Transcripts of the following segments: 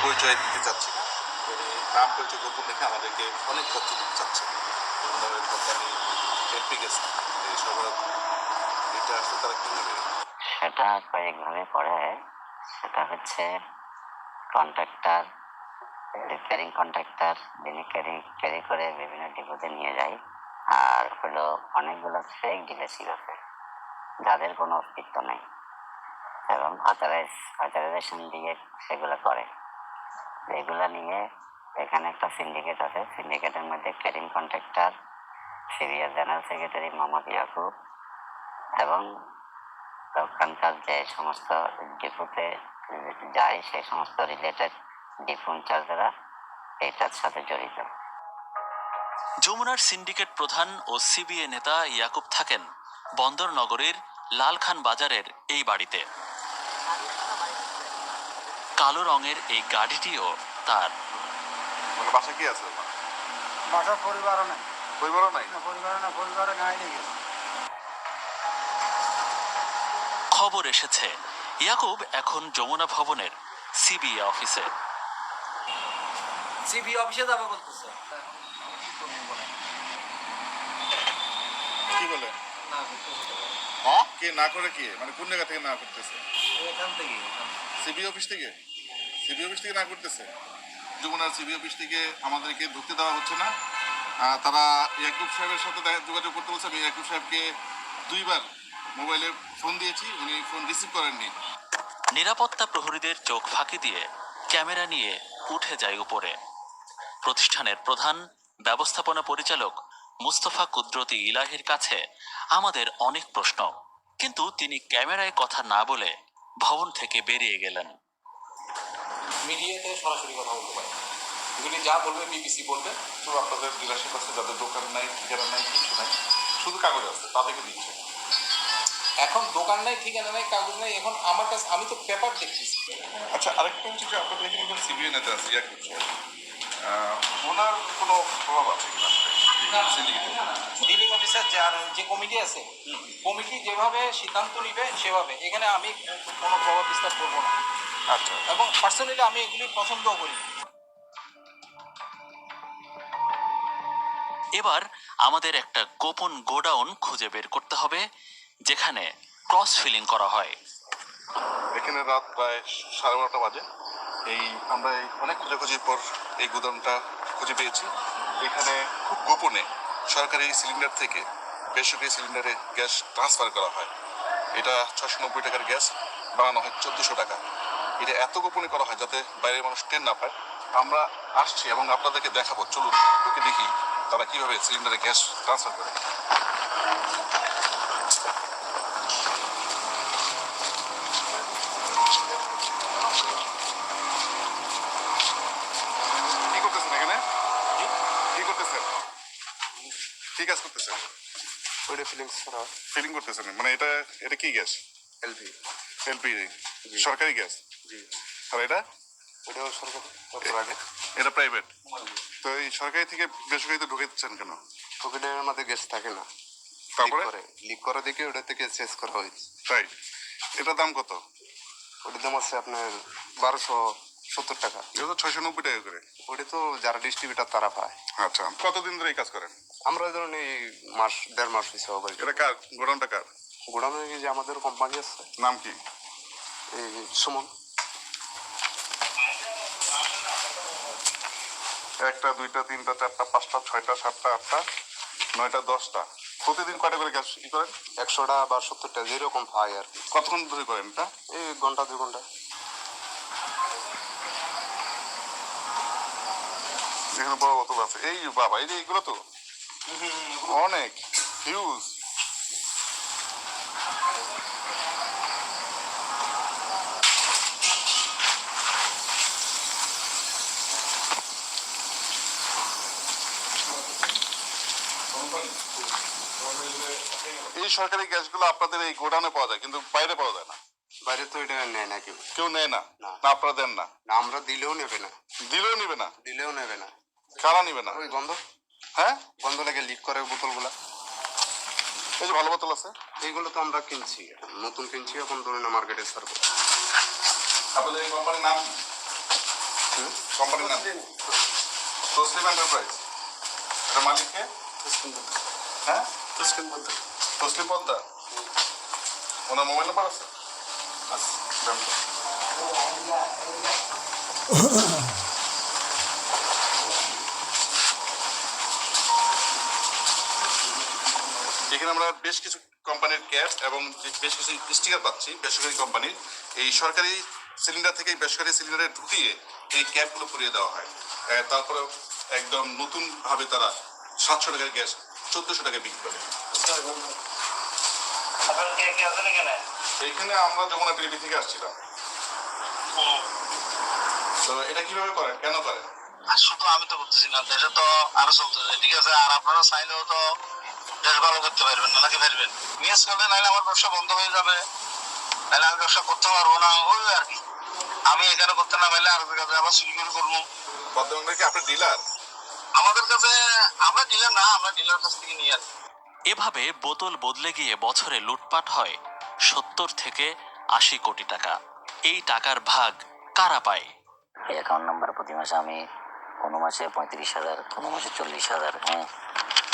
পরিচয় দিতে চাচ্ছি না। উনি নাম পরিচয় গোপন রেখে আমাদেরকে অনেক তথ্য দিতে চাচ্ছে। বিভিন্ন কোম্পানি এলপি গ্যাস এই সরবরাহ করে। এটা আসলে তারা কিভাবে? সেটা কয়েকভাবে করে। সেটা হচ্ছে কন্ট্রাক্টর, রিপেয়ারিং কন্ট্রাক্টর, যিনি ক্যারি করে বিভিন্ন ডিপোতে নিয়ে যায়। আর হলো অনেকগুলো ফেক ডিলারশিপ আছে যাদের কোনো অস্তিত্ব নেই এবং অথরাইজেশন দিয়ে সেগুলো করে। এগুলো নিয়ে এখানে একটা সিন্ডিকেট আছে। সিন্ডিকেটের মধ্যে carrying contractor, serial general secretary Mohammad Yakub এবং ওখানকার যে সমস্ত ডিপোতে যায় সেই সমস্ত রিলেটেড ডিপো ইনচার্জেরা এটার সাথে জড়িত। যমুনার সিন্ডিকেট প্রধান ও সিবিএ নেতা ইয়াকুব থাকেন বন্দরনগরীর লালখান বাজারের এই বাড়িতে। কালো রঙের এই গাড়িটিও তার। বাসা কি আছে? বাসা পরিবারও নাই। পরিবারও নাই? পরিবারে নাই নাকি। খবর এসেছে ইয়াকুব এখন যমুনা ভবনের সিবিএ অফিসে। সিবি অফিসে যাবে বলতেছে। কি বলে? হ্যাঁ, কে না করে কি? মানে কোন জায়গা থেকে না করতেছে? এখান থেকে সিবি অফিস থেকে? সিবি অফিস থেকে না করতেছে? যমুনার সিবি অফিস থেকে আমাদেরকে ঢুকতে দেওয়া হচ্ছে না। তারা ইয়াকুব সাহেবের সাথে যোগাযোগ করতে বলছে। আমি ইয়াকুব সাহেবকে 2 বার মোবাইলে ফোন দিয়েছি, উনি ফোন রিসিভ করেননি। নিরাপত্তা প্রহরীদের চোখ ফাঁকি দিয়ে ক্যামেরা নিয়ে উঠে যায় উপরে। প্রতিষ্ঠানের প্রধান ব্যবস্থাপনা পরিচালক মুস্তফা কুদরতি ইলাহির কাছে আমাদের অনেক প্রশ্ন, কিন্তু তিনি ক্যামেরায় কথা না বলে ভবন থেকে বেরিয়ে গেলেন। মিডিয়াতে সরাসরি কথা বলতে পারে, এগুলি যা বলবে বিবিসি বলবে। তো আপনাদের ডিলারশিপ আছে, যাদের দোকান নাই, ঠিকানা নাই, কিছু নাই, শুধু কাগজ আছে, তাদেরকে দিচ্ছে। এখন দোকান নাই, ঠিকানা নাই, কাগজ নাই। এখন আমার কাছে, আমি তো পেপার দেখতেছি। আচ্ছা, আরেকটা হচ্ছে যে আপনাদের এখানে একজন সিবিআই নেতা আছে ইয়াকুব সাহেব, ওনার কোনো প্রভাব আছে কিনা সিন্ডিকেটে? ডিলিং অফিসার যে কমিটি আছে, কমিটি যেভাবে সিদ্ধান্ত নিবে সেভাবে। এখানে আমি কোনো প্রভাব বিস্তার করবো না। আচ্ছা, এবং পার্সোনালি আমি এগুলি পছন্দও করি। এবার আমাদের একটা গোপন গোডাউন খুঁজে বের করতে হবে যেখানে ক্রস ফিলিং করা হয়। এখানে রাত প্রায় 12:30 বাজে। আমরা অনেক খোঁজাখুঁজির পর এই গুদামটা খুঁজে পেয়েছি। এখানে খুব গোপনে সরকারি সিলিন্ডার থেকে বেসরকারি সিলিন্ডারে গ্যাস ট্রান্সফার করা হয়। এটা 690 টাকার গ্যাস বানানো হয় 1400 টাকা। এটা এত গোপনে করা হয় যাতে বাইরের মানুষ টের না পায়। আমরা আসছি এবং আপনাদেরকে দেখাবো, চলুন ওকে দেখি তারা কিভাবে সিলিন্ডারে গ্যাস ট্রান্সফার করে। কি করতেছেন এখানে? কি করতেছেন? কি কাজ করতেছেন? ওইটা ফিলিংস করা ফিলিং করতেছেন? মানে এটা কি গ্যাস? এলপি। এলপি? সরকারি গ্যাস? জি। আর এটা? ওইটাও সরকারি, আগে এটা প্রাইভেট। তো এই সরকারি থেকে বেসরকারিতে ঢুকে দিচ্ছেন কেন? ওখানের মধ্যে গ্যাস থাকে না, তারপরে লিক করে দেখে ওটা থেকে চেঞ্জ করা হয়েছে। তাই? এটার দাম কত? ওটার দাম আছে আপনার 1270 টাকা। এটা তো 690 টাকা করে। ওটা তো যারা ডিস্ট্রিবিউটার তারা পায়। আচ্ছা, কতদিন ধরে এই কাজ করেন? আমরা ধরুন এই মাস 1.5 মাস হয়েছে হবে। এটা কার গোডাউনটা? কার গোডাউনে যে আমাদের কোম্পানি আছে। নাম কি? এই সুমন। 1টা 2টা 3টা 4টা 5টা 6টা 7টা 8টা 9টা 10টা। প্রতিদিন কয়টা করে গ্যাস করেন? 100টা বা 70টা যেরকম পায় আর কি। কতক্ষণ ধরে করেন এটা? এই ঘন্টা 2 ঘন্টা। এখানে বড় বোতল আছে। এই বাবা, এই যে এইগুলো তো অনেক হিউজ। এই সরকারি গ্যাসগুলো আপনাদের এই গোডাউনে পাওয়া যায়, কিন্তু বাইরে পাওয়া যায় না। বাইরে তো এটা নেয় না কেউ। কেউ নেয় না? না। না আপনারা দেন না? না, আমরা দিলেও নেবে না। দিলেও নিবে না? দিলেও নেবে না। কারা নিবে না? ওই গন্ধ। হ্যাঁ, গন্ধ লাগে, লিক করে বোতলগুলা। এই যে ভালো বোতল আছে, এইগুলো তো আমরা কিনছি, নতুন কিনছি, এখন ধরুন মার্কেটে ছাড়বো। আপনাদের এই কোম্পানির নাম? কোম্পানির নাম তসলিম এন্টারপ্রাইজ। এটা মালিককে? হ্যাঁ, তসলিম পদ্মা। ওনার মোবাইল নাম্বার আছে? আচ্ছা, দেন তো। এখানে আমরা বেশ কিছু কোম্পানির ক্যাপ এবং বেশ কিছু স্টিকার পাচ্ছি বেসরকারি কোম্পানির। এই সরকারি সিলিন্ডার থেকে বেসরকারি সিলিন্ডারে ঢুকিয়ে এই ক্যাপগুলো পরিয়ে দেওয়া হয়। তারপরে একদম নতুন ভাবে তারা 700 টাকার গ্যাস 1400 টাকায় বিক্রি করে। এইখানে আমরা যমুনা পিরিপি থেকে আসছিলাম। তো এটা কিভাবে করেন, কেন করেন? আর শুধু আমি তো করতেছি না, দেশে তো আরো চলতেছে, ঠিক আছে। আর আপনারা চাইলেও তো দেশ ভালো করতে পারবেন না, নাকি পারবেন? মিস করলে নাহলে আমার ব্যবসা বন্ধ হয়ে যাবে, নাহলে আমি ব্যবসা করতে পারবো না, ওই আর কি। আমি এখানে করতে না পারলে আরো জায়গায় আবার সিকিউরিটি করবো। বর্তমানে কি আপনার ডিলার? আমাদের কাছে আমরা ডিলার না, আমরা ডিলার কাছ থেকে নিয়ে আসি। এভাবে বোতল বদলে গিয়ে বছরে লুটপাট হয় 70 থেকে 80 কোটি টাকা। এই টাকার ভাগ কারা পায়? এই অ্যাকাউন্ট নাম্বার প্রতি মাসে আমি কোনো মাসে 35,000, কোনো মাসে 40,000, হ্যাঁ,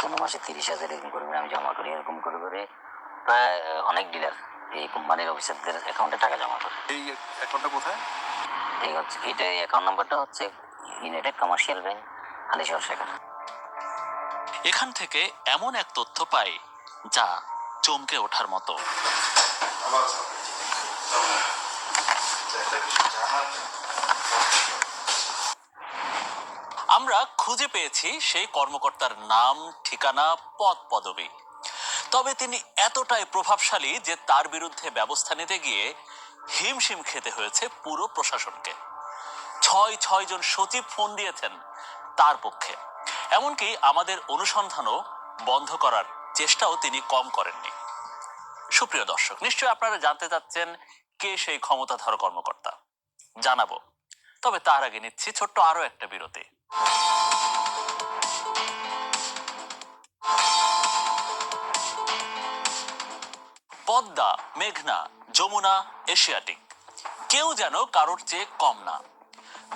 কোনো মাসে 30,000 এরকম করে আমি জমা করি। এরকম করে করে প্রায় অনেক ডিলার এই কোম্পানির অফিসারদের অ্যাকাউন্টে টাকা জমা করে। এই অ্যাকাউন্টটা কোথায়? এই হচ্ছে এটা, অ্যাকাউন্ট নাম্বারটা হচ্ছে ইউনাইটেড কমার্শিয়াল ব্যাংক, হালিশহর শাখা। এখান থেকে এমন এক তথ্য পাই যা চমকে ওঠার মতো। আমরা খুঁজে পেয়েছি সেই কর্মকর্তার নাম, ঠিকানা, পদ পদবি। তবে তিনি এতটাই প্রভাবশালী যে তার বিরুদ্ধে ব্যবস্থা নিতে গিয়ে হিমশিম খেতে হয়েছে পুরো প্রশাসনকে। 6 জন সচিব ফোন দিয়েছেন তার পক্ষে। এমনকি আমাদের অনুসন্ধানও বন্ধ করার চেষ্টাও তিনি কম করেননি। সুপ্রিয় দর্শক, নিশ্চয়ই আপনারা জানতে চাচ্ছেন কে সেই ক্ষমতাধর কর্মকর্তা। জানাবো, তবে তার আগে নিচ্ছি ছোট্ট আরো একটা বিরতি। পদ্মা, মেঘনা, যমুনা, এশিয়াটিক, কেউ যেন কারোর চেয়ে কম না।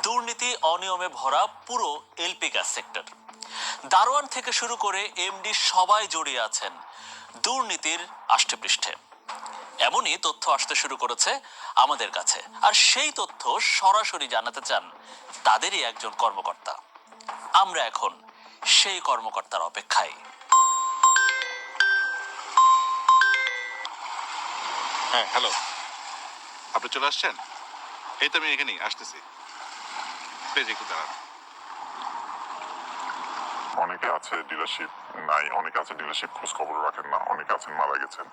দুর্নীতি অনিয়মে ভরা পুরো এলপি গ্যাস সেক্টর। দারোয়ান থেকে শুরু করে এমডি সবাই জড়িয়ে আছেন দুর্নীতির আষ্টেপৃষ্ঠে। এমনই তথ্য আসতে শুরু করেছে আমাদের কাছে, আর সেই তথ্য সরাসরি জানাতে চান তাদেরই একজন কর্মকর্তা। আমরা এখন সেই কর্মকর্তার অপেক্ষায়। হ্যাঁ, হ্যালো, আপনি চলে আসছেন? এই তো আমি এখানেই আসতেছি, প্লিজ একটু দাঁড়ান। অনেকে আছে ডিলারশিপ নাই, অনেকে আছে ডিলারশিপ খোঁজ খবর রাখেন না, অনেকে আছেন মারা গেছেন,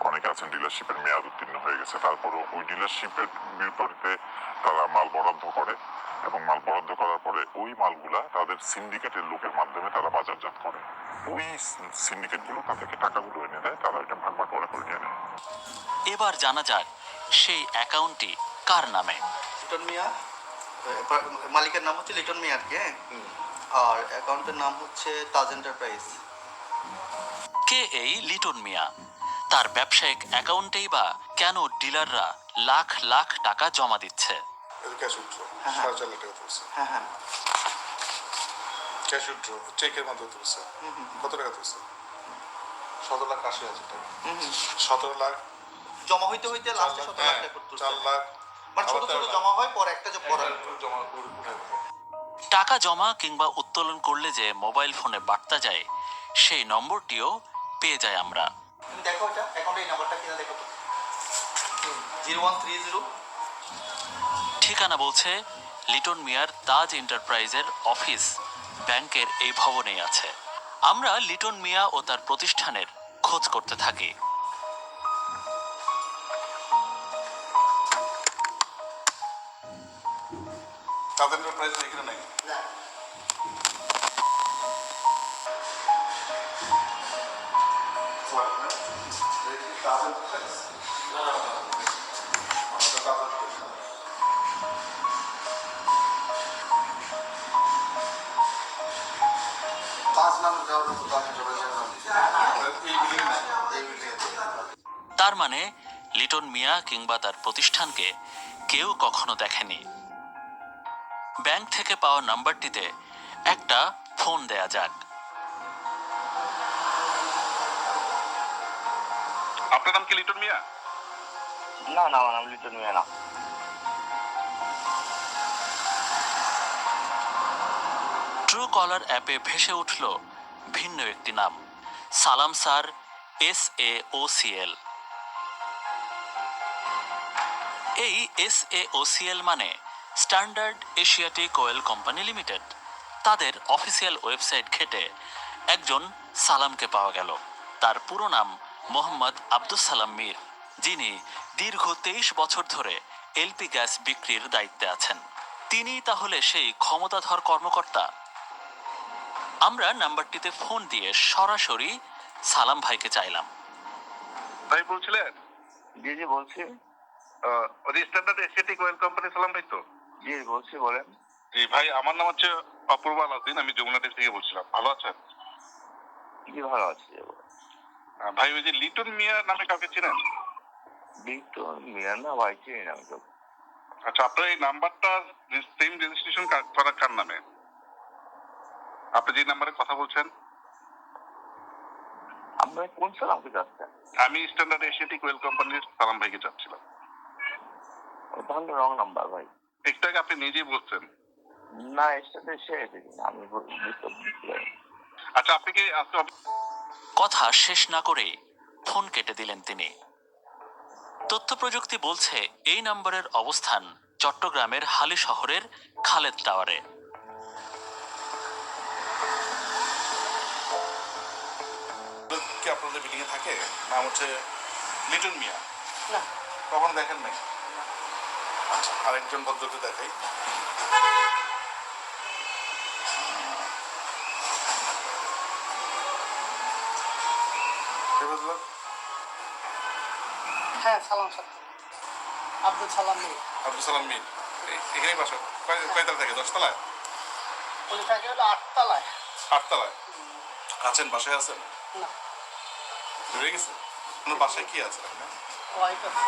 অনেকে আছেন ডিলারশিপের মেয়াদ উত্তীর্ণ হয়ে গেছে। তারপরও ওই ডিলারশিপের বিপরীতে তারা মাল বরাদ্দ করে এবং মাল বরাদ্দ করার পরে ওই মালগুলা তাদের সিন্ডিকেটের লোকের মাধ্যমে তারা বাজারজাত করে। ওই সিন্ডিকেটগুলো তাদেরকে টাকাগুলো এনে দেয়, তারা এটা ভাগ ভাগ করে নিয়ে নেয়। এবার জানা যাক সেই অ্যাকাউন্টটি কার নামে। লিটন মিয়া, মালিকের নাম হচ্ছে লিটন মিয়া আর কি, হ্যাঁ। আর অ্যাকাউন্টের নাম হচ্ছে তাজ এন্টারপ্রাইজ। কে এই লিটন মিয়া? তার ব্যবসায়িক অ্যাকাউন্টেই বা কেন ডিলাররা লাখ লাখ টাকা জমা দিচ্ছে? ক্যাশ উইথড্র হ্যাঁ, হ্যাঁ। 4.5 লাখ টাকা তুলছে। হ্যাঁ হ্যাঁ, ক্যাশ উইথড্র চেকের মাধ্যমে তুলছে। কত টাকা তুলছে? 17,80,000 টাকা। 17 লাখ জমা হইতে হইতে লাস্টে 17 লাখ টাকা করতে 4 লাখ, মানে ছোট ছোট জমা হয়, পরে একটা যে পরে জমা করে উঠে। টাকা জমা কিংবা উত্তোলন করলে যে মোবাইল ফোনে বার্তা যায়, সেই নম্বরটিও পেয়ে যায় আমরা। তুমি দেখো এটা অ্যাকাউন্টে এই নাম্বারটা কিনা দেখো তো, 0130। ঠিকানা বলছে লিটন মিয়ার তাজ এন্টারপ্রাইজের অফিস ব্যাংকের এই ভবনেই আছে। আমরা লিটন মিয়া ও তার প্রতিষ্ঠানের খোঁজ করতে থাকি। তাদের প্রাইস এখানে নাই। তার মানে লিটন মিয়া কিংবা তার প্রতিষ্ঠানকে কেউ কখনো দেখেনি। ব্যাংক থেকে পাওয়া নাম্বারটিতে একটা ফোন দেয়া যাক। আপনার নাম কি লিটন মিয়া? না না, আমার নাম লিটন মিয়া না। ট্রু কলার অ্যাপে ভেসে উঠল ভিন্ন একটি নাম, সালাম স্যার SAOCL। এই SAOCL মানে standard Asiatic oil company limited. তাদের অফিসিয়াল ওয়েবসাইট ঘেটে একজন সালামকে পাওয়া গেল। তার পুরো নাম মোহাম্মদ আব্দুস সালাম মীর, যিনি দীর্ঘ 23 বছর ধরে এলপি গ্যাস বিক্রির দায়িত্বে আছেন। তিনি তাহলে সেই ক্ষমতাধর কর্মকর্তা? আমরা নাম্বারটিতে ফোন দিয়ে সরাসরি সালাম ভাইকে চাইলাম। ভাই বলছিলেন? জি জি বলছি। ওই স্ট্যান্ডার্ড এশিয়াটিক অয়েল কোম্পানি সালাম ভাই তো? জি বলছি, বলেন। জি ভাই, আমার নাম হচ্ছে অপূর্ব আলাউদ্দিন, আমি যমুনা টেক থেকে বলছিলাম। ভালো আছেন? জি ভালো আছি। ভাই ওই যে লিটন মিয়া নামে কাউকে চিনেন? লিটন মিয়া না ভাই, চিনি না আমি তো। আচ্ছা, আপনার এই নাম্বারটা সেম রেজিস্ট্রেশন করা কার নামে? আপনি যে নাম্বারে কথা বলছেন? আপনার কোন সালামকে যাচ্ছেন? আমি স্ট্যান্ডার্ড এশিয়াটিক অয়েল কোম্পানির সালাম ভাইকে চাচ্ছিলাম। তাহলে রং নাম্বার ভাই। একটু আগে আপনি নিজেই বলছেন। না, এর সাথে সে আমি বুঝতে পারি। আচ্ছা, আপনি কি আজকে কথা শেষ না করেই ফোন কেটে দিলেন তিনি। তথ্য প্রযুক্তি বলছে এই নম্বরের অবস্থান চট্টগ্রামের হালি শহরের খালেদ টাওয়ারে। কি আপনাদের বিল্ডিং এ থাকে? নাম হচ্ছে লিটন মিয়া। না। কখন দেখেন নাই? আচ্ছা, আরেকজন ভদ্রকে দেখাই। কে ভদ্রলোক? হ্যাঁ, সালাম স্যার। আব্দুল সালাম মীর। আব্দুল সালাম মীর। এখানেই বাসা? কয়তলা থাকে? 10 তলায়? উনি থাকে হলো 8 তলায়। 8 তলায়? আছেন? বাসায় আছেন? না। ঘুরে গেছে? আপনার বাসায় কি আছে? আপনার ওয়াইফ আছে।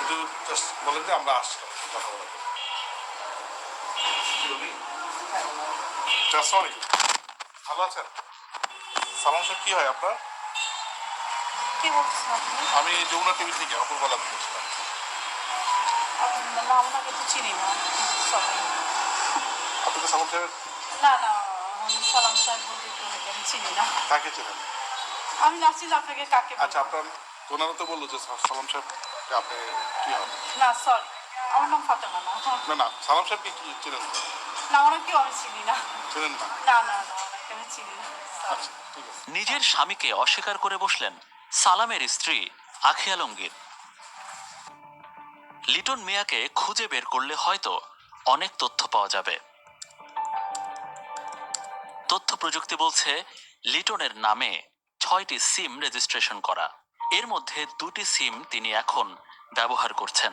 একটু জাস্ট বলেন যে আমরা আসলাম কথা বলার জন্য। কি বলি? আসসালামু আলাইকুম। ভালো আছেন? সালাম সাহেব, কি হয় আপনার? কি বলছেন আপনি? আমি যমুনা টিভি থেকে অপূর্ব আলাউদ্দিন বলছিলাম। না, আপনাকে তো চিনি না। সরি। আপনি তো সালাম সাহেবের? না না, আমি সালাম সাহেব বলতে একটু আমি চিনি না। কাকে চেনেন? আমি না চিনি আপনাকে কাকে বলবো? আচ্ছা, আপনার ওনারা তো বললো যে সালাম সাহেব আপনি কি হন? না সরি, আমার নাম ফাতেমা না। না না, সালাম সাহেবকে কি চেনেন? না, ওনাকেও আমি চিনি না। চেনেন না? না না না, ওনাকে আমি চিনি না। Sorry. আচ্ছা, ঠিক আছে। নিজের স্বামীকে অস্বীকার করে বসলেন সালামের স্ত্রী আখি আলমগীর। লিটন মিয়াকে খুঁজে বের করলে হয়তো অনেক তথ্য পাওয়া যাবে। তথ্য প্রযুক্তি বলছে লিটনের নামে 6টি সিম রেজিস্ট্রেশন করা। এর মধ্যে 2টি সিম তিনি এখন ব্যবহার করছেন।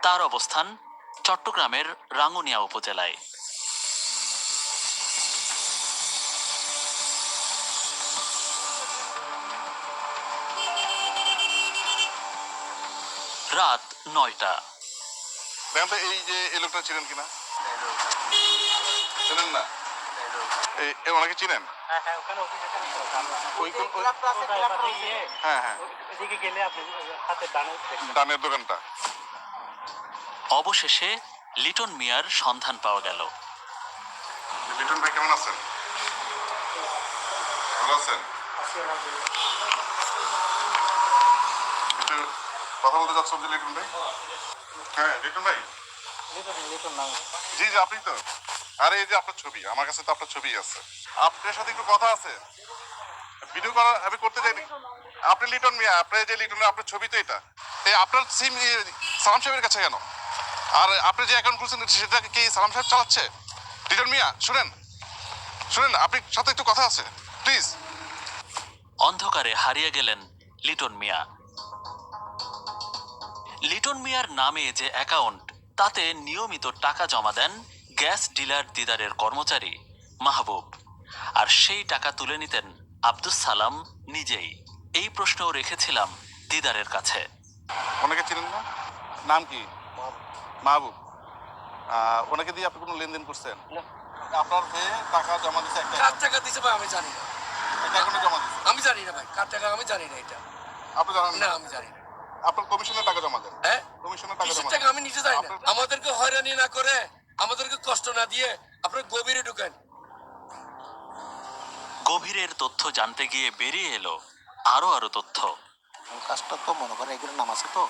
তার অবস্থান চট্টগ্রামের রাঙ্গুনিয়া উপজেলায়। রাত 9টা। দেখেন তো এই যে এই লোকটা চিনেন কিনা? চেনেন না? এই ওনাকে চিনেন? হ্যাঁ হ্যাঁ, ওখানে অফিসে ওই কোন- ওই- ক্লাবটা আছে, ক্লাবটা আছে। হ্যাঁ হ্যাঁ, এদিকে গেলে আপনি হাতের ডানে দেখবেন। দানের দোকানটা। অবশেষে লিটন মিয়ার সন্ধান পাওয়া গেল। লিটন ভাই কেমন আছেন? ভালো আছেন? একটু কথা বলতে চাচ্ছ যে লিটন ভাই? হ্যাঁ লিটন ভাই। লিটন নাম। জি জি, আপনি তো। আরে এই যে আপনার ছবি, আমার কাছে তো আপনার ছবি আছে। আপনার সাথে একটু কথা আছে। ভিডিও করা আমি করতে চাই। আপনি লিটন মিয়া, আপনার যে লিটনের আপনার ছবি তো এটা। এই আপনার সিম সালাম সাহেবের কাছে কেন? আর আপনি যে অ্যাকাউন্ট খুলছেন সেটা কি সালাম সাহেব চালাচ্ছে? লিটন মিয়া শুনেন, শুনেন, আপনার সাথে একটু কথা আছে প্লিজ। অন্ধকারে হারিয়ে গেলেন লিটন মিয়া। লিটন মিয়ার নামে যে অ্যাকাউন্ট, তাতে নিয়মিত টাকা জমা দেন গ্যাস ডিলার দিদারের কর্মচারী মাহবুব। আর সেই টাকা তুলে নিতেন আব্দুস সালাম নিজেই। এই প্রশ্নও রেখেছিলাম দিদারের কাছে। অনেকে চিনেন না? নাম কি? মাহবুব। ওনাকে দিয়ে আপনি কোনো লেনদেন করছেন? আপনার যে টাকা জমা দিচ্ছে একটা কার টাকা দিছে ভাই আমি জানি না, অ্যাকাউন্টে জমা দিচ্ছে, আমি জানি না ভাই কার টাকা আমি জানি না এটা, আপনি জানেন না না? আমি জানি না। আপনার কমিশনের টাকা জমা দেন, হ্যাঁ কমিশনের টাকা কিসের জমা টাকা দেন। আমি নিজে জানি না, আপনার- আমাদেরকে হয়রানি না করে, আমাদেরকে কষ্ট না দিয়ে আপনার গভীরে ঢুকেন। গভীরের তথ্য জানতে গিয়ে বেরিয়ে এলো আরো তথ্য। কাজটা তো মনে করেন এগুলো নাম আছে তো,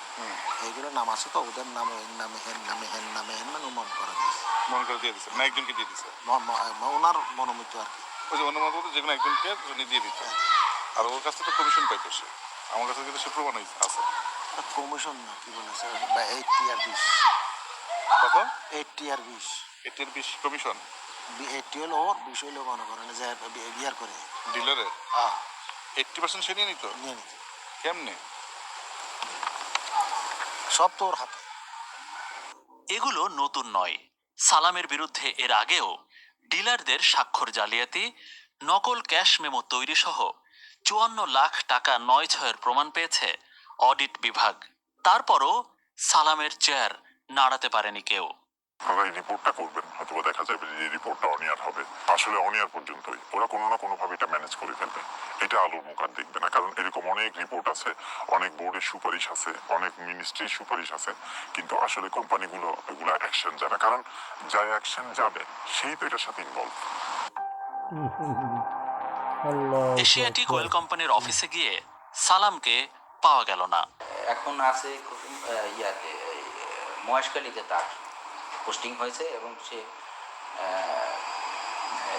এইগুলো নাম আছে তো, ওদের নামে এর নামে হেন নামে হেন নামে হেন মানে মন করে দিয়েছে, মনে করে দিয়ে দিচ্ছে না একজনকে দিয়ে দিচ্ছে, ওনার মনোমত আর কি। ওই যে অন্য মতো যে কোনো একজনকে উনি দিয়ে দিচ্ছে, আর ওর কাছ থেকে কমিশন পাইতো সে, আমার কাছে কিন্তু সে প্রমাণ আছে। কমিশন না কি বলেছে বা 80 আর 20, কত? 80 আর 20, 20 কমিশন 80 হলো ওর, 20 হলো মনে করেন যে বিয়ার করে ডিলারের 80% সে নিয়ে নিত। নিয়ে নিতে, কেমনে? সব তো ওর হাতে। এগুলো নতুন নয়। সালামের বিরুদ্ধে এর আগেও ডিলারদের স্বাক্ষর জালিয়াতি, নকল ক্যাশ মেমো তৈরি সহ 54 লাখ টাকা 9/6 প্রমাণ পেয়েছে অডিট বিভাগ। তারপরও সালামের চেয়ার নাড়াতে পারেনি কেউ। ওরা এই রিপোর্টটা করবেন, হয়তো দেখা যাবে যে এই রিপোর্টটা অনিয়ার হবে। আসলে অনিয়ার পর্যন্তই ওরা কোনো না কোনোভাবে এটা ম্যানেজ করে ফেলবে, এটা আলোর মুখ আর দেখবে না। কারণ এরকম অনেক রিপোর্ট আছে, অনেক বোর্ডের সুপারিশ আছে, অনেক মিনিস্ট্রির সুপারিশ আছে, কিন্তু আসলে কোম্পানিগুলো এগুলো অ্যাকশন যায় না। কারণ যা অ্যাকশন যাবে সেই তো এটার সাথে ইনভলভ। এশিয়াটিক অয়েল কোম্পানির অফিসে গিয়ে সালামকে পাওয়া গেল না। এখন আছে ইয়াতে মহেশখালীতে তার পোস্টিং হয়েছে এবং সে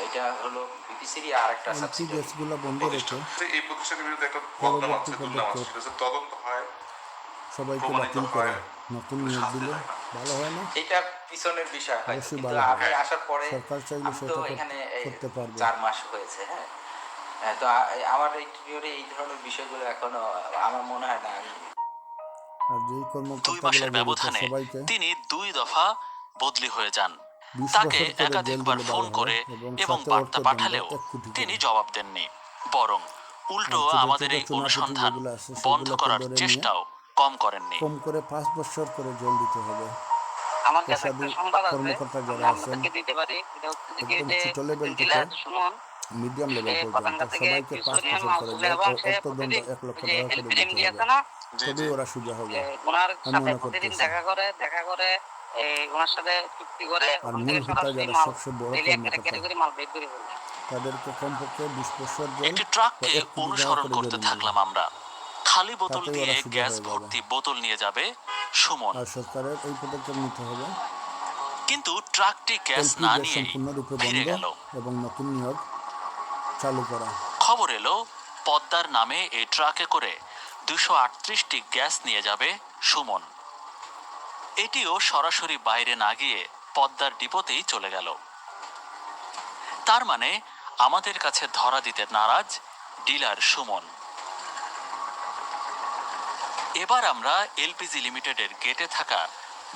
এটা হলো বিপিসির আর একটা গ্যাসগুলো বন্ধ রেখে এই প্রতিষ্ঠানের বিরুদ্ধে একটা বদনাম আছে, দুর্নাম আছে, সেটা হচ্ছে তদন্ত হয়, সবাইকে বাতিল করে নতুন নিয়োগ দিলে ভালো হয় না? এটা পিছনের বিষয় হয়, অবশ্যই কিন্তু ভালো হয়। আমি আসার পরে সরকার চাইলে আমি তো সেটা এখানে করতে পারবে। 4 মাস হয়েছে। হ্যাঁ তো আমার এই ধরনের বিষয়গুলো এখনো আমার মনে হয় না আমি আর যেই 2 মাসের ব্যবধানে সবাইকে তিনি 2 দফা বদলি হয়ে যান। 20 তাকে বছর করে জেল একাধিকবার দিলে ফোন ভালো করে হয় এবং সাথে বার্তা অর্থদণ্ড পাঠালেও 1 কোটি করে। তিনি জবাব দেননি, বরং উল্টো আর ছোট আমাদের ছোট এই চুনাপুটি অনুসন্ধান যেগুলো আছে বন্ধ সেগুলোকে করার ধরে নিয়ে চেষ্টাও কম করেননি। কম করে 5 বছর করে জেল দিতে হবে। আমার কাছে পেশাবী একটা সংবাদ আছে, কর্মকর্তা যারা আমি আছেন আপনাদেরকে দিতে পারি। এটা হচ্ছে যে একদম ছোট লেভেল থেকে ডিলার সুমন মিডিয়াম লেভেল সে পর্যন্ত পতাঙ্গা থেকে সবাইকে 5 পিছনে বছর করে মাউসুল জেল এবং ও সে অর্থদণ্ড প্রতিদিন 1 লক্ষ যে টাকা করে এলপিজি দিতে আছে হবে, না, তবেই ওরা সোজা হবে। ওনার আমি সাথে মনে প্রতিদিন করতেছি। দেখা করে ওনার সাথে চুক্তি করে আর ওখান মূল থেকে হোতা সরাসরি যারা মাল সবচেয়ে বড় ডেলি একটা কর্মকর্তা ক্যাটাগরি মাল বের করে ফেলবে। তাদেরকে কমপক্ষে 20 বছর জেল একটি ও ট্রাককে 1 কোটি টাকা অনুসরণ করে করতে জরিমানা। থাকলাম আমরা। খালি বোতল তাতেই দিয়ে ওরা সোজা গ্যাস হয়ে যাবে। ভর্তি বোতল নিয়ে যাবে সুমন, আর সরকারের এই পদক্ষেপ নিতে হবে। কিন্তু ট্রাকটি গ্যাস এলপি না গ্যাস নিয়ে সম্পূর্ণরূপে ফিরে বন্ধ গেল। এবং নতুন নিয়োগ চালু করা। খবর এলো পদ্মার নামে এই ট্রাকে করে 238টি গ্যাস নিয়ে যাবে সুমন। এটিও সরাসরি বাইরে না গিয়ে পদ্মার ডিপোতেই চলে গেল। তার মানে আমাদের কাছে ধরা দিতে নারাজ ডিলার সুমন। এবার আমরা এলপিজি লিমিটেডের গেটে থাকা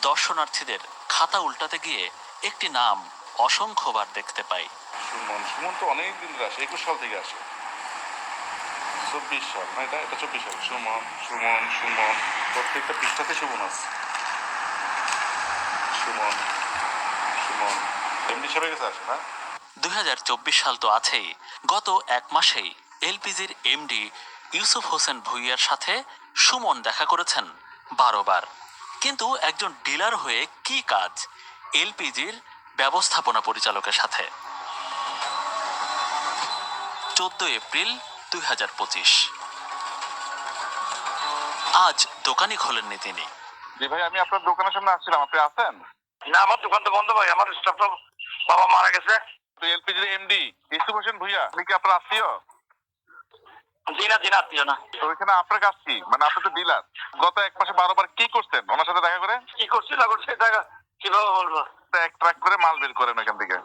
দর্শনার্থীদের খাতা উল্টাতে গিয়ে একটি নাম অসংখ্যবার দেখতে পাই। সুমন তো অনেক দিন ধরে আসে, 21 সাল থেকে আসে, 24 সাল না, এটা 24 সাল। সুমন প্রত্যেকটা পৃষ্ঠাতে সুমন আছে। সুমন এমনি সবাই কাছে আসে না। 2024 সাল তো আছেই। গত 1 মাসেই এলপিজির এমডি ইউসুফ হোসেন ভুইয়ার সাথে সুমন দেখা করেছেন 12 বার। কিন্তু একজন ডিলার হয়ে কি কাজ এলপিজির ব্যবস্থাপনা পরিচালকের সাথে? 14 এপ্রিল 2025। আজ দোকানই খোলেননি তিনি। জি ভাই, আমি আপনার দোকানের সামনে আসছিলাম, আপনি আছেন? না, আমার দোকান তো বন্ধ ভাই, আমার স্টাফটা বাবা মারা গেছে। তো এলপিজির এমডি ইউসুফ হোসেন ভুইয়া, আপনি কি আপনার আত্মীয়? জি না আত্মীয় না। তো ওইখানে আপনার কাজ কি? মানে আপনি তো ডিলার, গত 1 মাসে 12 বার কি করছেন ওনার সাথে দেখা করে? কি করছি না করছি এটা কিভাবে বলবো? এক ট্রাক করে মাল বের করেন ওখান থেকে।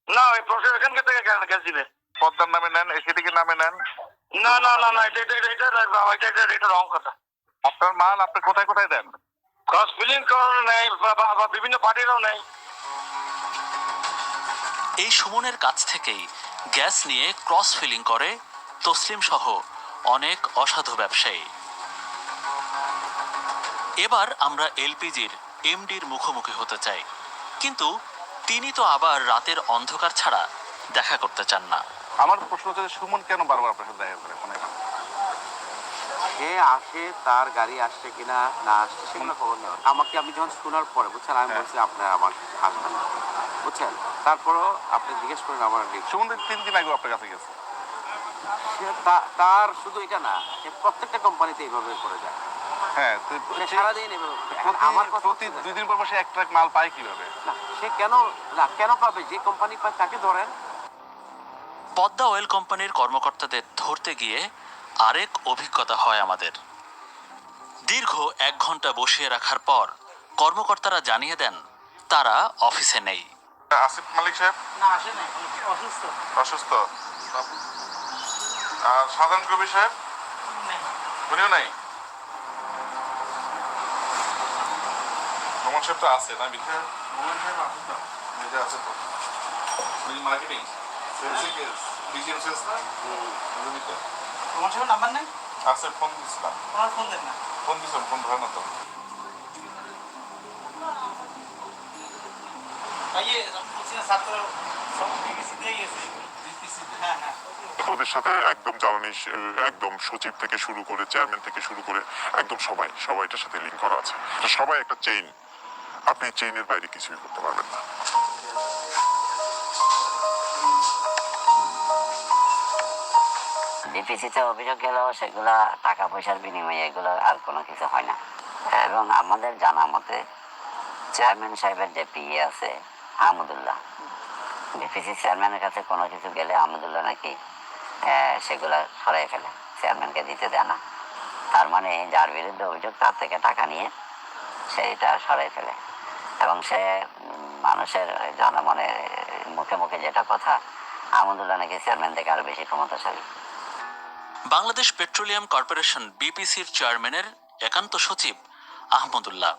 না ওই প্রসেস এখানকার থেকে গ্যাস দিবে। পদ্মার নামে নেন, এসিটিকে নামে নেন। না এটা রং কথা। আপনার মাল আপনি কোথায় কোথায় দেন? ক্রস ফিলিং করানো নেই বা বিভিন্ন পার্টিরাও নেই। এই সুমনের কাছ থেকেই গ্যাস নিয়ে ক্রস ফিলিং করে তসলিম সহ অনেক অসাধু ব্যবসায়ী। এবার আমরা এলপিজির এমডির মুখোমুখি হতে চাই। কিন্তু তিনি তো আবার রাতের অন্ধকার ছাড়া দেখা করতে চান না। আমার প্রশ্ন হচ্ছে যে সুমন কেন বারবার আপনার সাথে দেখা করে মানে সে আসে, তার গাড়ি আসছে কিনা না আসছে সেগুলো খবর নেওয়া। আমাকে আমি যখন শোনার পরে বুঝছেন, আমি বলছি আপনার আমার আসবেন না, বুঝছেন। তারপরও আপনি জিজ্ঞেস করেন আমার সুমন 3 দিন আগে আপনার কাছে গেছে। তার শুধু এটা না, সে প্রত্যেকটা কোম্পানিতে এইভাবে করে যায়। হ্যাঁ, সে সারাদিন এভাবে আমার কথা প্রতি 2 দিন পর সে এক ট্রাক মাল পায় কিভাবে? না, সে কেন পাবে? যে কোম্পানি পায় তাকে ধরেন। পদ্মা অয়েল কোম্পানির কর্মকর্তাদের ধরতে গিয়ে আরেক অভিজ্ঞতা হয় আমাদের। দীর্ঘ 1 ঘন্টা বসিয়ে রাখার পর কর্মকর্তারা জানিয়ে দেন তারা অফিসে নেই। আসিফ মালিক সাহেব না আসে নাই, অসুস্থ। অসুস্থ। আর সাধারণ কবি সাহেব উনিও নাই। নোমান সাহেব তো আছে না ভিতরে? নোমান সাহেব আছে তো, ভিতরে আছে তো। উনি মার্কেটিং বিজিএম সেলস না? তোমার সাথে নাম্বার নাই? আছে, ফোন দিছিলাম। তোমার ফোন দেন না। ফোন দিছিলাম, ফোন ধরে না তো। ভাইয়ে বলছি না ছাত্ররা সব বিবিসি দিয়ে গেছে। হ্যাঁ হ্যাঁ। ওদের সাথে একদম জ্বালানি একদম সচিব থেকে শুরু করে চেয়ারম্যান থেকে শুরু করে একদম সবাইটার সাথে লিঙ্ক করা আছে। তো সবাই একটা চেইন, আপনি চেইনের বাইরে কিছুই করতে পারবেন না। ডিপিসিতে অভিযোগ গেলেও সেগুলা টাকা পয়সার বিনিময়ে এগুলো আর কোনো কিছু হয় না। এবং আমাদের জানা মতে চেয়ারম্যান সাহেবের যে পিএ আছে আহমদুল্লাহ, ডিপিসি চেয়ারম্যানের কাছে কোনো কিছু গেলে আহমদুল্লাহ নাকি সেগুলা সরাই ফেলে, চেয়ারম্যানকে দিতে দেয় না। তার মানে যার বিরুদ্ধে অভিযোগ তার থেকে টাকা নিয়ে সেইটা সরাই ফেলে। এবং সে মানুষের জনমনে মুখে মুখে যেটা কথা, আহমদুল্লাহ নাকি চেয়ারম্যান থেকে আরো বেশি ক্ষমতাশালী। বাংলাদেশ পেট্রোলিয়াম কর্পোরেশন বিপিসির চেয়ারম্যানের একান্ত সচিব আহমদুল্লাহ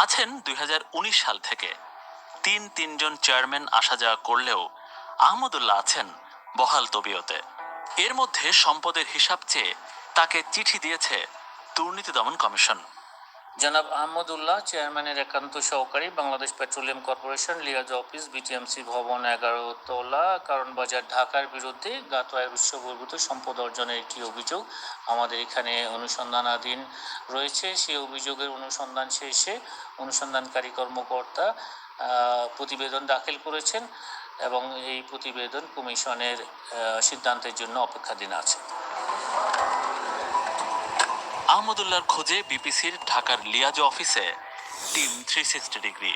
আছেন 2019 সাল থেকে। তিনজন চেয়ারম্যান আসা যাওয়া করলেও আহমদুল্লাহ আছেন বহাল তবিয়তে। এর মধ্যে সম্পদের হিসাব চেয়ে তাকে চিঠি দিয়েছে দুর্নীতি দমন কমিশন। জনাব আহমদুল্লাহ, চেয়ারম্যানের একান্ত সহকারী, Bangladesh petroleum corporation, liaison office, BTMC ভবন 11 তলা, কারণ বাজার, ঢাকার বিরুদ্ধে জ্ঞাত আয়ের উৎস বহির্ভূত সম্পদ অর্জনের একটি অভিযোগ আমাদের এখানে অনুসন্ধানাধীন রয়েছে। সেই অভিযোগের অনুসন্ধান শেষে অনুসন্ধানকারী কর্মকর্তা প্রতিবেদন দাখিল করেছেন এবং এই প্রতিবেদন কমিশনের সিদ্ধান্তের জন্য অপেক্ষাধীন আছে। আহমদুল্লাহর খোঁজে বিপিসির ঢাকার লিয়াজ অফিসে টিম 360 ডিগ্রি।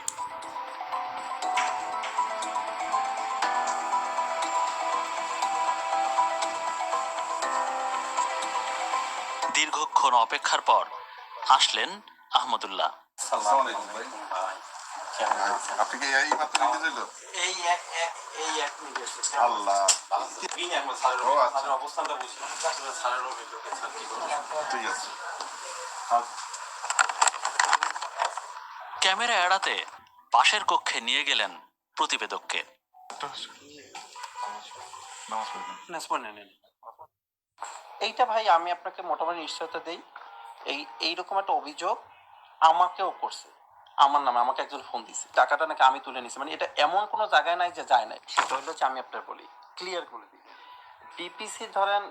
দীর্ঘক্ষণ অপেক্ষার পর আসলেন আহমদুল্লাহ। আসসালামু আলাইকুম ভাই। আপনি কি এই মাত্র নিতে দিল? এই এক মিনিট এসেছে। আল্লাহ, ও আচ্ছা, অবস্থানটা বুঝলাম। স্যারের অভিযোগে স্যার কি করবেন? ঠিক আছে। ক্যামেরা এড়াতে পাশের কক্ষে নিয়ে গেলেন প্রতিবেদককে। এইটা ভাই আমি আপনাকে মোটামুটি নিশ্চয়তা দেই, এইরকম একটা অভিযোগ আমাকেও করছে, আমার নামে আমাকে একজন ফোন দিছে, টাকাটা নাকি আমি তুলে নিছি। মানে এটা এমন কোনো জায়গায় নাই যে যায় নাই। সেটা হলো যে আমি আপনার বলি, ক্লিয়ার করে দিই, বিপিসি ধরেন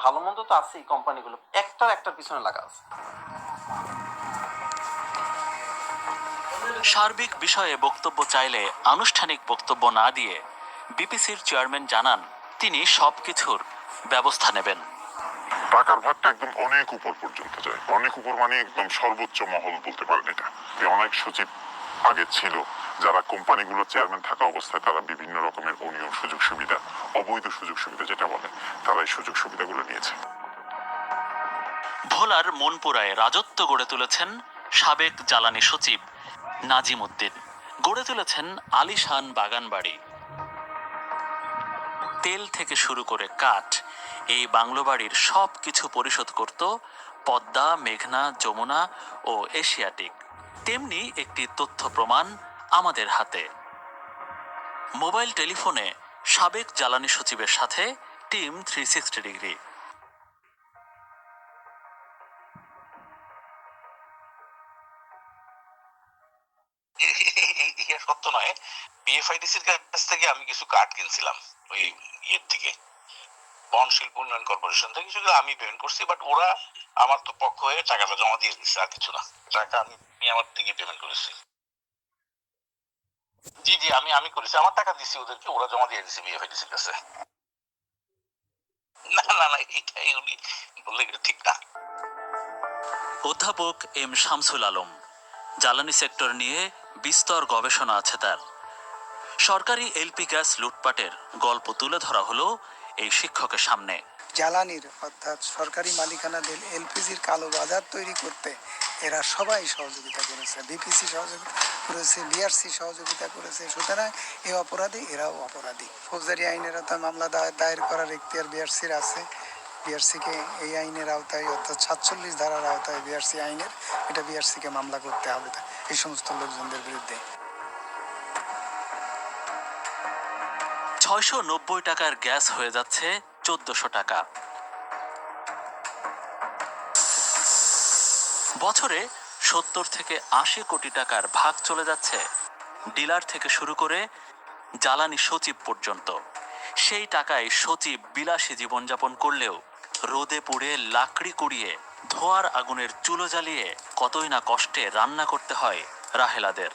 ভালো মন্দ তো আছেই, কোম্পানিগুলো একটার পিছনে লাগা আছে। সার্বিক বিষয়ে বক্তব্য চাইলে আনুষ্ঠানিক বক্তব্য না দিয়ে বিপিসির চেয়ারম্যান জানান তিনি সবকিছুর ব্যবস্থা নেবেন। টাকার ভাগটা একদম অনেক উপর পর্যন্ত যায়, অনেক উপর মানে একদম সর্বোচ্চ মহল বলতে পারেন এটা। অনেক সচিব আগে ছিল যারা কোম্পানিগুলো চেয়ারম্যান থাকা অবস্থায় তারা বিভিন্ন রকমের অনিয়ম সুযোগ সুবিধা, অবৈধ সুযোগ সুবিধা যেটা বলে, তারা এই সুযোগ সুবিধাগুলো নিয়েছে। ভোলার মনপুরায় রাজত্ব গড়ে তুলেছেন সাবেক জ্বালানি সচিব নাজিম উদ্দিন, গড়ে তুলেছেন আলিশান বাগান বাড়ি। তেল থেকে শুরু করে কাঠ, এই বাংলো বাড়ির সব কিছু পরিশোধ করত পদ্মা, মেঘনা, যমুনা ও এশিয়াটিক। তেমনি একটি তথ্য প্রমাণ আমাদের হাতে। মোবাইল টেলিফোনে সাবেক জ্বালানি সচিবের সাথে টিম 360 ডিগ্রি। সত্য নয়, বিপিসির কাছ থেকে আমি কিছু কার্ড কিনছিলাম ওই ইয়ের থেকে, বন শিল্প উন্নয়ন কর্পোরেশন থেকে, সেগুলো আমি পেমেন্ট করছি, বাট ওরা আমার তো পক্ষ হয়ে টাকাটা জমা দিয়ে দিচ্ছে, আর কিছু না, টাকা আমি আমার থেকে পেমেন্ট করেছি। জি জি, আমি করেছি, আমার টাকা দিছি ওদেরকে, ওরা জমা দিয়ে দিচ্ছে বিএফআইডিসির কাছে। না না না, এটাই উনি বললে ঠিক না। অধ্যাপক এম শামসুল আলম, জ্বালানি সেক্টর নিয়ে বিস্তর গবেষণা আছে তার। সরকারি এলপি গ্যাস লুটপাটের গল্প তুলে ধরা হলো এই শিক্ষকের সামনে। জ্বালানির অর্থাৎ সরকারি মালিকানাধীন এলপিজির কালো বাজার তৈরি করতে এরা সবাই সহযোগিতা করেছে, বিপিসি সহযোগিতা করেছে, বিআরসি সহযোগিতা করেছে। সুতরাং এই অপরাধী, এরাও অপরাধী। ফৌজদারি আইনের আওতায় মামলা দায়ের করার এখতিয়ার বিআরসির আছে। বিআরসিকে এই আইনের আওতায় অর্থাৎ 47 ধারার আওতায় বিআরসি আইনের, এটা বিআরসিকে মামলা করতে হবে এই সমস্ত লোকজনদের বিরুদ্ধে। 690 টাকার গ্যাস হয়ে যাচ্ছে 1400 টাকা। বছরে 70 থেকে 80 কোটি টাকার ভাগ চলে যাচ্ছে ডিলার থেকে শুরু করে জ্বালানি সচিব পর্যন্ত। সেই টাকায় সচিব বিলাসী জীবনযাপন করলেও রোদে পুড়ে লাকড়ি কুড়িয়ে ধোঁয়ার আগুনের চুলো জ্বালিয়ে কতই না কষ্টে রান্না করতে হয় রাহেলাদের।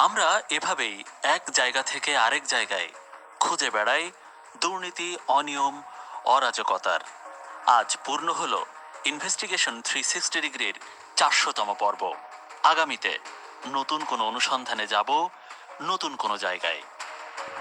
আমরা এভাবেই এক জায়গা থেকে আরেক জায়গায় খুঁজে বেড়াই দুর্নীতি, অনিয়ম, অরাজকতার। আজ পূর্ণ হলো ইনভেস্টিগেশন 360 ডিগ্রির 400তম পর্ব। আগামীতে নতুন কোনো অনুসন্ধানে যাব, নতুন কোনো জায়গায়।